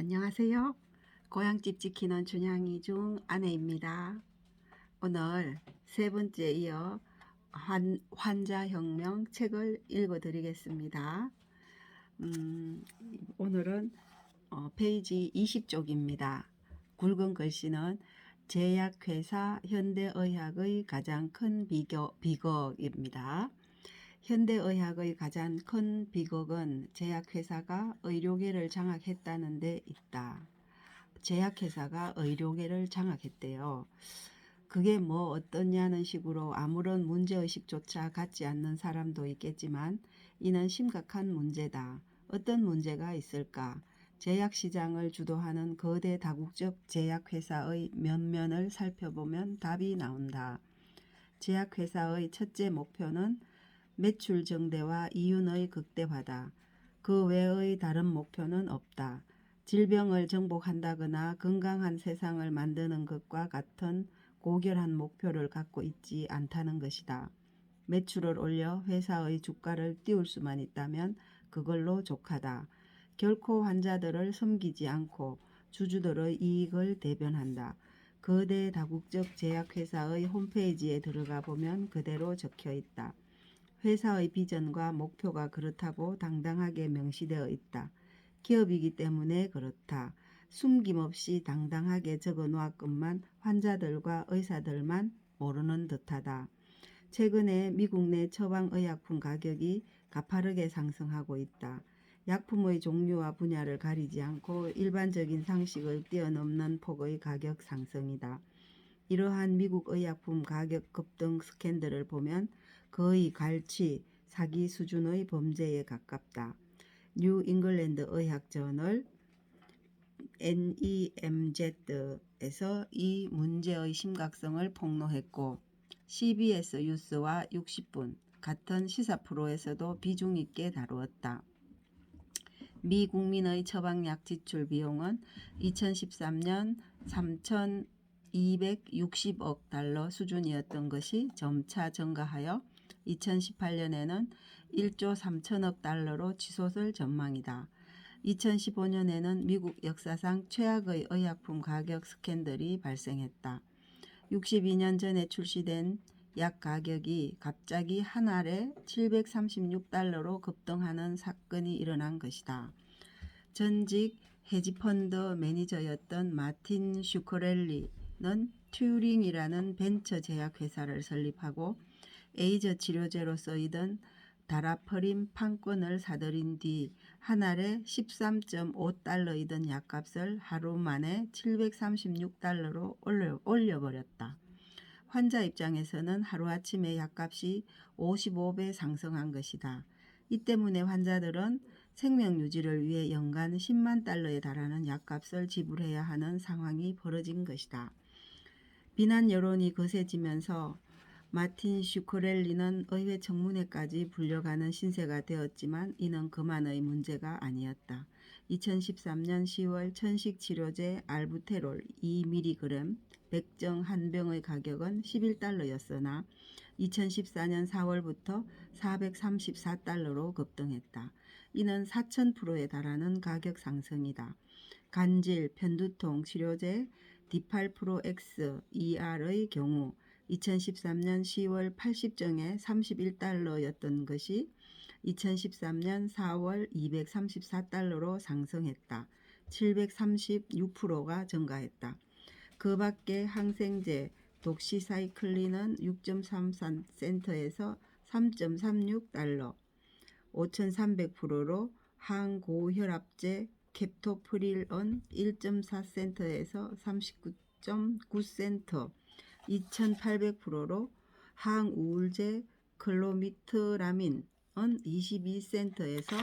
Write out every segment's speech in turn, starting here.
안녕하세요. 고향집 지키는 춘향이 중 아내입니다. 오늘 세 번째 이어 환자혁명 책을 읽어드리겠습니다. 오늘은 페이지 20쪽입니다. 굵은 글씨는 제약회사 현대의학의 가장 큰 비극입니다. 현대의학의 가장 큰 비극은 제약회사가 의료계를 장악했다는 데 있다. 제약회사가 의료계를 장악했대요. 그게 뭐 어떠냐는 식으로 아무런 문제의식조차 갖지 않는 사람도 있겠지만 이는 심각한 문제다. 어떤 문제가 있을까? 제약시장을 주도하는 거대 다국적 제약회사의 면면을 살펴보면 답이 나온다. 제약회사의 첫째 목표는 매출 증대와 이윤의 극대화다. 그 외의 다른 목표는 없다. 질병을 정복한다거나 건강한 세상을 만드는 것과 같은 고결한 목표를 갖고 있지 않다는 것이다. 매출을 올려 회사의 주가를 띄울 수만 있다면 그걸로 족하다. 결코 환자들을 섬기지 않고 주주들의 이익을 대변한다. 거대 다국적 제약회사의 홈페이지에 들어가 보면 그대로 적혀 있다. 회사의 비전과 목표가 그렇다고 당당하게 명시되어 있다. 기업이기 때문에 그렇다. 숨김없이 당당하게 적어 놓았건만 환자들과 의사들만 모르는 듯하다. 최근에 미국 내 처방의약품 가격이 가파르게 상승하고 있다. 약품의 종류와 분야를 가리지 않고 일반적인 상식을 뛰어넘는 폭의 가격 상승이다. 이러한 미국 의약품 가격 급등 스캔들을 보면 거의 갈취, 사기 수준의 범죄에 가깝다. 뉴 잉글랜드 의학저널 NEMZ에서 이 문제의 심각성을 폭로했고 CBS 뉴스와 60분 같은 시사 프로에서도 비중 있게 다루었다. 미 국민의 처방약 지출 비용은 2013년 3,260억 달러 수준이었던 것이 점차 증가하여 2018년에는 1조 3천억 달러로 치솟을 전망이다. 2015년에는 미국 역사상 최악의 의약품 가격 스캔들이 발생했다. 62년 전에 출시된 약 가격이 갑자기 한 알에 736달러로 급등하는 사건이 일어난 것이다. 전직 헤지펀드 매니저였던 마틴 슈커렐리는 튜링이라는 벤처 제약회사를 설립하고 에이즈 치료제로 쓰이던 다라퍼린 판권을 사들인 뒤 한 알에 13.5달러이던 약값을 하루 만에 736달러로 올려버렸다. 환자 입장에서는 하루아침에 약값이 55배 상승한 것이다. 이 때문에 환자들은 생명 유지를 위해 연간 10만 달러에 달하는 약값을 지불해야 하는 상황이 벌어진 것이다. 비난 여론이 거세지면서 마틴 슈커렐리는 의회 청문회까지 불려가는 신세가 되었지만 이는 그만의 문제가 아니었다. 2013년 10월 천식치료제 알부테롤 2mg 100정 한 병의 가격은 11달러였으나 2014년 4월부터 434달러로 급등했다. 이는 4000%에 달하는 가격 상승이다. 간질, 편두통 치료제 D8-PRO-X ER의 경우 2013년 10월 80정에 31달러였던 것이 2013년 4월 234달러로 상승했다. 736%가 증가했다. 그 밖에 항생제 독시사이클린은 6.33센트에서 3.36달러, 5300%로 항고혈압제 캡토프릴은 1.4센트에서 39.9센트, 2800%로 항우울제 클로미트라민은 22센트에서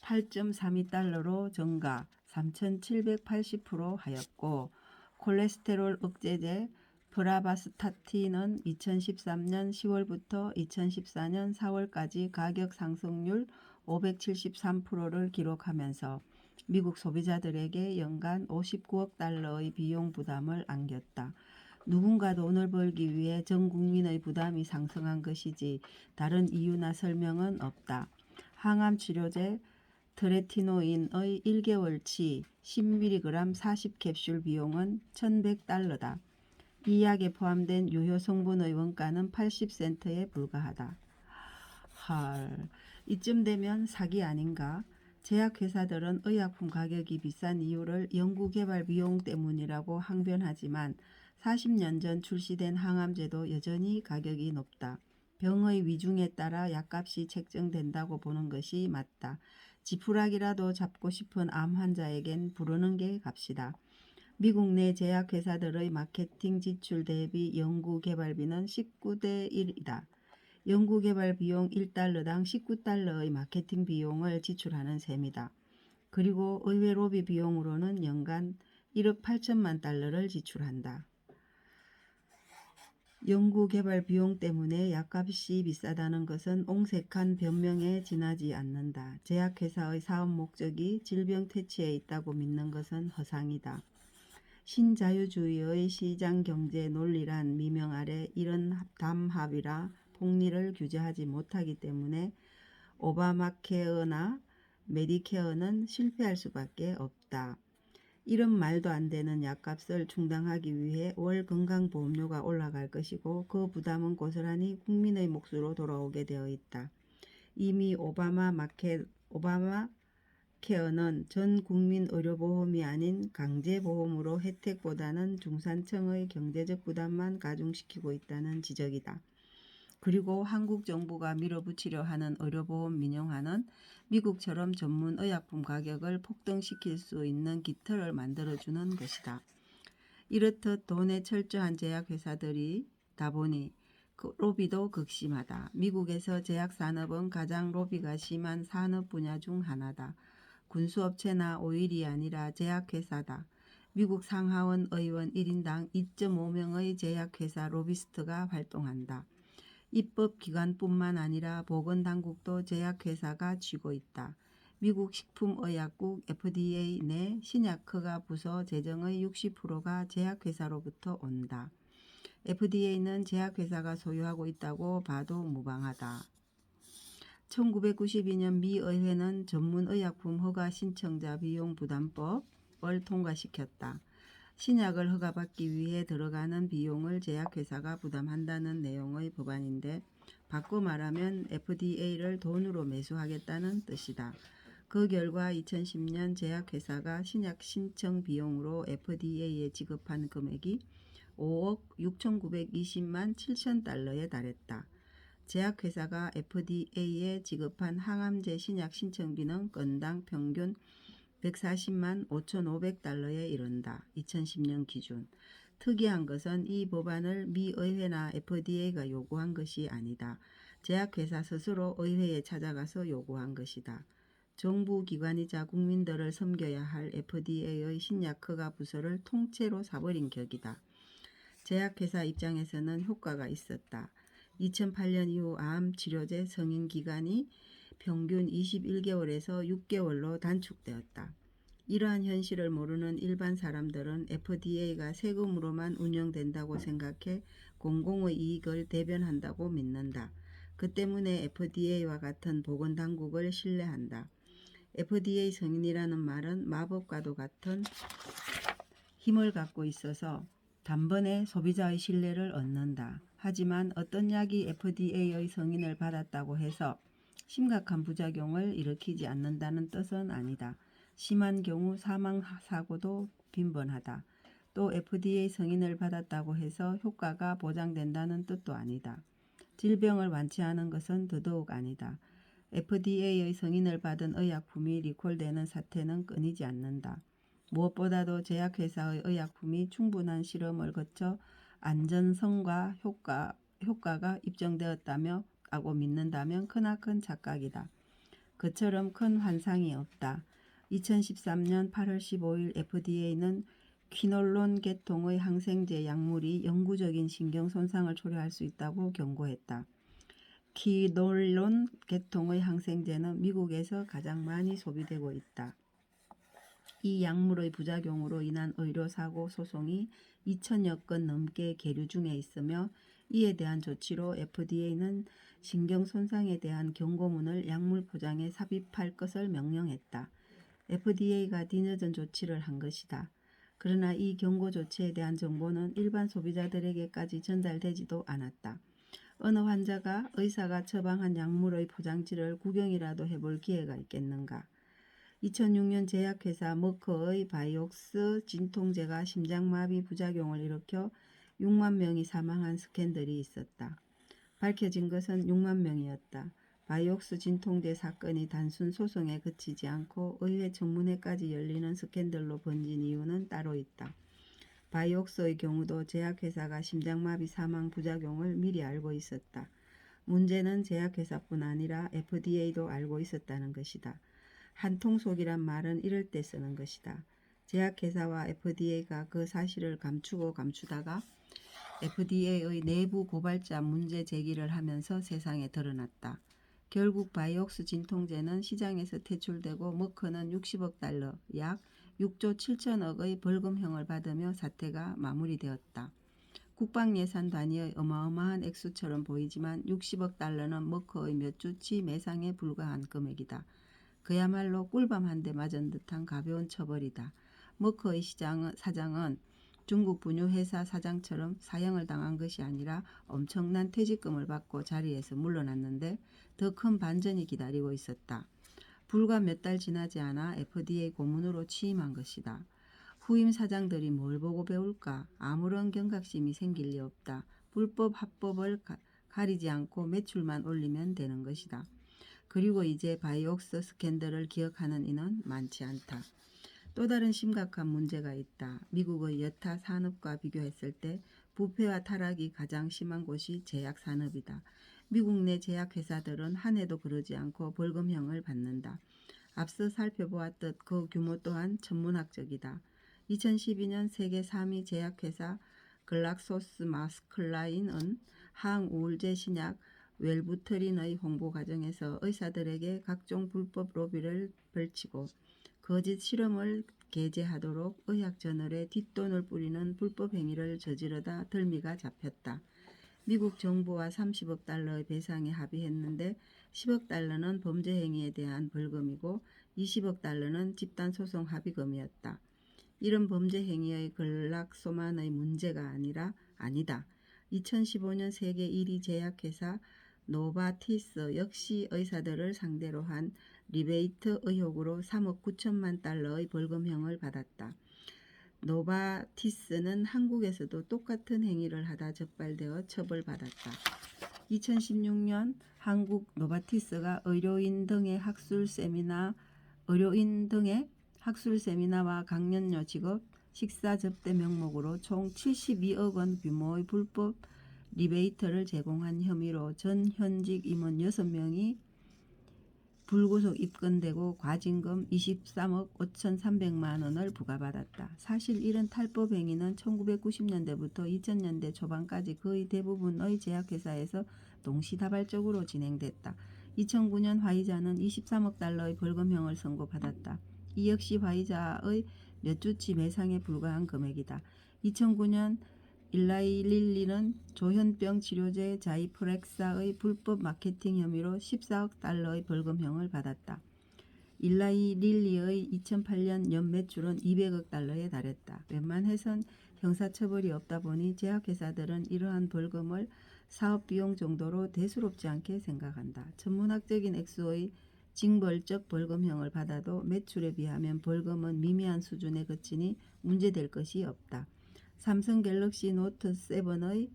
8.32달러로 증가 3780% 하였고 콜레스테롤 억제제 프라바스타틴은 2013년 10월부터 2014년 4월까지 가격 상승률 573%를 기록하면서 미국 소비자들에게 연간 59억 달러의 비용 부담을 안겼다. 누군가 돈을 벌기 위해 전 국민의 부담이 상승한 것이지 다른 이유나 설명은 없다. 항암 치료제 트레티노인의 1개월치 10mg 40캡슐 비용은 $1,100다. 이 약에 포함된 유효 성분의 원가는 80센트에 불과하다. 헐, 이쯤 되면 사기 아닌가? 제약회사들은 의약품 가격이 비싼 이유를 연구개발 비용 때문이라고 항변하지만 40년 전 출시된 항암제도 여전히 가격이 높다. 병의 위중에 따라 약값이 책정된다고 보는 것이 맞다. 지푸라기라도 잡고 싶은 암 환자에겐 부르는 게 값이다. 미국 내 제약회사들의 마케팅 지출 대비 연구개발비는 19대 1이다. 연구개발 비용 1달러당 19달러의 마케팅 비용을 지출하는 셈이다. 그리고 의회 로비 비용으로는 연간 1억 8천만 달러를 지출한다. 연구개발 비용 때문에 약값이 비싸다는 것은 옹색한 변명에 지나지 않는다. 제약회사의 사업 목적이 질병 퇴치에 있다고 믿는 것은 허상이다. 신자유주의의 시장경제 논리란 미명 아래 이런 담합이라 폭리를 규제하지 못하기 때문에 오바마케어나 메디케어는 실패할 수밖에 없다. 이런 말도 안 되는 약값을 충당하기 위해 월 건강보험료가 올라갈 것이고 그 부담은 고스란히 국민의 몫으로 돌아오게 되어 있다. 이미 오바마케어는 전 국민 의료보험이 아닌 강제보험으로 혜택보다는 중산층의 경제적 부담만 가중시키고 있다는 지적이다. 그리고 한국 정부가 밀어붙이려 하는 의료보험 민영화는 미국처럼 전문 의약품 가격을 폭등시킬 수 있는 기틀을 만들어주는 것이다. 이렇듯 돈에 철저한 제약회사들이다 보니 로비도 극심하다. 미국에서 제약산업은 가장 로비가 심한 산업 분야 중 하나다. 군수업체나 오일이 아니라 제약회사다. 미국 상하원 의원 1인당 2.5명의 제약회사 로비스트가 활동한다. 입법기관뿐만 아니라 보건당국도 제약회사가 쥐고 있다. 미국 식품의약국 FDA 내 신약 허가 부서 재정의 60%가 제약회사로부터 온다. FDA는 제약회사가 소유하고 있다고 봐도 무방하다. 1992년 미 의회는 전문의약품 허가 신청자 비용 부담법을 통과시켰다. 신약을 허가받기 위해 들어가는 비용을 제약회사가 부담한다는 내용의 법안인데 바꿔 말하면 FDA를 돈으로 매수하겠다는 뜻이다. 그 결과 2010년 제약회사가 신약 신청 비용으로 FDA에 지급한 금액이 5억 6,920만 7천 달러에 달했다. 제약회사가 FDA에 지급한 항암제 신약 신청비는 건당 평균 140만 5,500달러에 이른다. 2010년 기준. 특이한 것은 이 법안을 미 의회나 FDA가 요구한 것이 아니다. 제약회사 스스로 의회에 찾아가서 요구한 것이다. 정부기관이자 국민들을 섬겨야 할 FDA의 신약허가 부서를 통째로 사버린 격이다. 제약회사 입장에서는 효과가 있었다. 2008년 이후 암 치료제 승인 기간이 평균 21개월에서 6개월로 단축되었다. 이러한 현실을 모르는 일반 사람들은 FDA가 세금으로만 운영된다고 생각해 공공의 이익을 대변한다고 믿는다. 그 때문에 FDA와 같은 보건당국을 신뢰한다. FDA 승인이라는 말은 마법과도 같은 힘을 갖고 있어서 단번에 소비자의 신뢰를 얻는다. 하지만 어떤 약이 FDA의 승인을 받았다고 해서 심각한 부작용을 일으키지 않는다는 뜻은 아니다. 심한 경우 사망사고도 빈번하다. 또 FDA 승인을 받았다고 해서 효과가 보장된다는 뜻도 아니다. 질병을 완치하는 것은 더더욱 아니다. FDA의 승인을 받은 의약품이 리콜되는 사태는 끊이지 않는다. 무엇보다도 제약회사의 의약품이 충분한 실험을 거쳐 안전성과 효과가 입증되었다고 믿는다면 크나큰 착각이다. 그처럼 큰 환상이 없다. 2013년 8월 15일 FDA는 퀴놀론 계통의 항생제 약물이 영구적인 신경 손상을 초래할 수 있다고 경고했다. 퀴놀론 계통의 항생제는 미국에서 가장 많이 소비되고 있다. 이 약물의 부작용으로 인한 의료사고 소송이 2,000여 건 넘게 계류 중에 있으며 이에 대한 조치로 FDA는 신경 손상에 대한 경고문을 약물 포장에 삽입할 것을 명령했다. FDA가 뒤늦은 조치를 한 것이다. 그러나 이 경고 조치에 대한 정보는 일반 소비자들에게까지 전달되지도 않았다. 어느 환자가 의사가 처방한 약물의 포장지를 구경이라도 해볼 기회가 있겠는가. 2006년 제약회사 머크의 바이옥스 진통제가 심장마비 부작용을 일으켜 6만 명이 사망한 스캔들이 있었다. 밝혀진 것은 6만 명이었다. 바이옥스 진통제 사건이 단순 소송에 그치지 않고 의회 청문회까지 열리는 스캔들로 번진 이유는 따로 있다. 바이옥스의 경우도 제약회사가 심장마비 사망 부작용을 미리 알고 있었다. 문제는 제약회사뿐 아니라 FDA도 알고 있었다는 것이다. 한통속이란 말은 이럴 때 쓰는 것이다. 제약회사와 FDA가 그 사실을 감추고 감추다가 FDA의 내부 고발자 문제 제기를 하면서 세상에 드러났다. 결국 바이옥스 진통제는 시장에서 퇴출되고 머크는 60억 달러, 약 6조 7천억의 벌금형을 받으며 사태가 마무리되었다. 국방예산 단위의 어마어마한 액수처럼 보이지만 60억 달러는 머크의 몇 주치 매상에 불과한 금액이다. 그야말로 꿀밤 한 대 맞은 듯한 가벼운 처벌이다. 머크의 사장은 중국 분유회사 사장처럼 사형을 당한 것이 아니라 엄청난 퇴직금을 받고 자리에서 물러났는데 더 큰 반전이 기다리고 있었다. 불과 몇 달 지나지 않아 FDA 고문으로 취임한 것이다. 후임 사장들이 뭘 보고 배울까? 아무런 경각심이 생길 리 없다. 불법 합법을 가리지 않고 매출만 올리면 되는 것이다. 그리고 이제 바이옥스 스캔들을 기억하는 이는 많지 않다. 또 다른 심각한 문제가 있다. 미국의 여타 산업과 비교했을 때 부패와 타락이 가장 심한 곳이 제약 산업이다. 미국 내 제약회사들은 한 해도 그러지 않고 벌금형을 받는다. 앞서 살펴보았듯 그 규모 또한 천문학적이다. 2012년 세계 3위 제약회사 글락소스마스클라인은 항우울제 신약 웰부트린의 홍보 과정에서 의사들에게 각종 불법 로비를 벌치고 거짓 실험을 게재하도록 의학저널에 뒷돈을 뿌리는 불법 행위를 저지르다 덜미가 잡혔다. 미국 정부와 30억 달러의 배상에 합의했는데 10억 달러는 범죄 행위에 대한 벌금이고 20억 달러는 집단소송 합의금이었다. 이런 범죄 행위의 글락소만의 문제가 아니다. 2015년 세계 1위 제약회사 노바티스 역시 의사들을 상대로 한 리베이트 의혹으로 3억 9천만 달러의 벌금형을 받았다. 노바티스는 한국에서도 똑같은 행위를 하다 적발되어 처벌받았다. 2016년 한국 노바티스가 의료인 등의 학술 세미나와 강연료 지급, 식사 접대 명목으로 총 72억 원 규모의 불법 리베이트를 제공한 혐의로 전 현직 임원 6명이 불구속 입건되고 과징금 23억 5,300만 원을 부과받았다. 사실 이런 탈법 행위는 1990년대부터 2000년대 초반까지 거의 대부분의 제약회사에서 동시다발적으로 진행됐다. 2009년 화이자는 23억 달러의 벌금형을 선고받았다. 이 역시 화이자의 몇 주치 매상에 불과한 금액이다. 2009년 일라이 릴리는 조현병 치료제 자이프렉사의 불법 마케팅 혐의로 14억 달러의 벌금형을 받았다. 일라이 릴리의 2008년 연매출은 200억 달러에 달했다. 웬만해선 형사처벌이 없다 보니 제약회사들은 이러한 벌금을 사업비용 정도로 대수롭지 않게 생각한다. 천문학적인 액수의 징벌적 벌금형을 받아도 매출에 비하면 벌금은 미미한 수준에 그치니 문제될 것이 없다. 삼성 갤럭시 노트 7의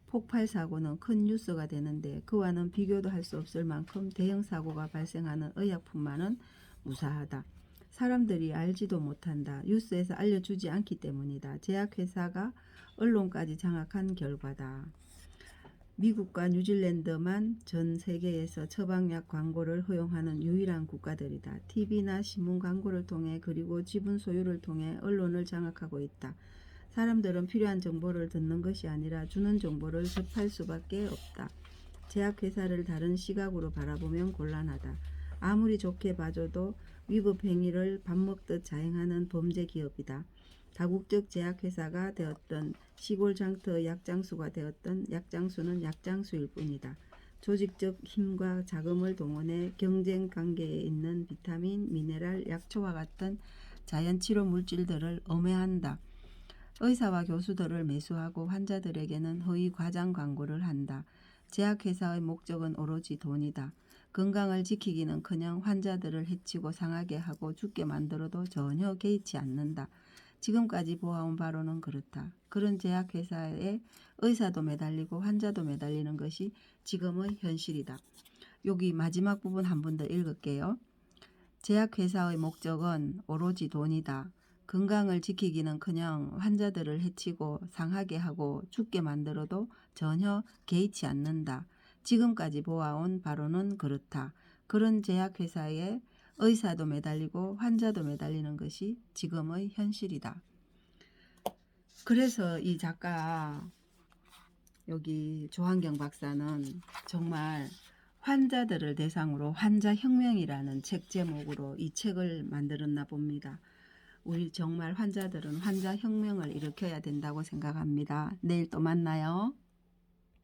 폭발 사고는 큰 뉴스가 되는데 그와는 비교도 할 수 없을 만큼 대형 사고가 발생하는 의약품만은 무사하다. 사람들이 알지도 못한다. 뉴스에서 알려주지 않기 때문이다. 제약회사가 언론까지 장악한 결과다. 미국과 뉴질랜드만 전 세계에서 처방약 광고를 허용하는 유일한 국가들이다. TV나 신문 광고를 통해 그리고 지분 소유를 통해 언론을 장악하고 있다. 사람들은 필요한 정보를 듣는 것이 아니라 주는 정보를 접할 수밖에 없다. 제약회사를 다른 시각으로 바라보면 곤란하다. 아무리 좋게 봐줘도 위법 행위를 밥 먹듯 자행하는 범죄 기업이다. 다국적 제약회사가 되었던 시골 장터의 약장수가 되었던 약장수는 약장수일 뿐이다. 조직적 힘과 자금을 동원해 경쟁 관계에 있는 비타민, 미네랄, 약초와 같은 자연치료 물질들을 엄해한다. 의사와 교수들을 매수하고 환자들에게는 허위 과장 광고를 한다. 제약회사의 목적은 오로지 돈이다. 건강을 지키기는커녕 환자들을 해치고 상하게 하고 죽게 만들어도 전혀 개의치 않는다. 지금까지 보아온 바로는 그렇다. 그런 제약회사에 의사도 매달리고 환자도 매달리는 것이 지금의 현실이다. 여기 마지막 부분 한 번 더 읽을게요. 제약회사의 목적은 오로지 돈이다. 건강을 지키기는커녕 환자들을 해치고 상하게 하고 죽게 만들어도 전혀 개의치 않는다. 지금까지 보아온 바로는 그렇다. 그런 제약회사에 의사도 매달리고 환자도 매달리는 것이 지금의 현실이다. 그래서 이 작가 여기 조한경 박사는 정말 환자들을 대상으로 환자혁명이라는 책 제목으로 이 책을 만들었나 봅니다. 우리 정말 환자들은 환자혁명을 일으켜야 된다고 생각합니다. 내일 또 만나요.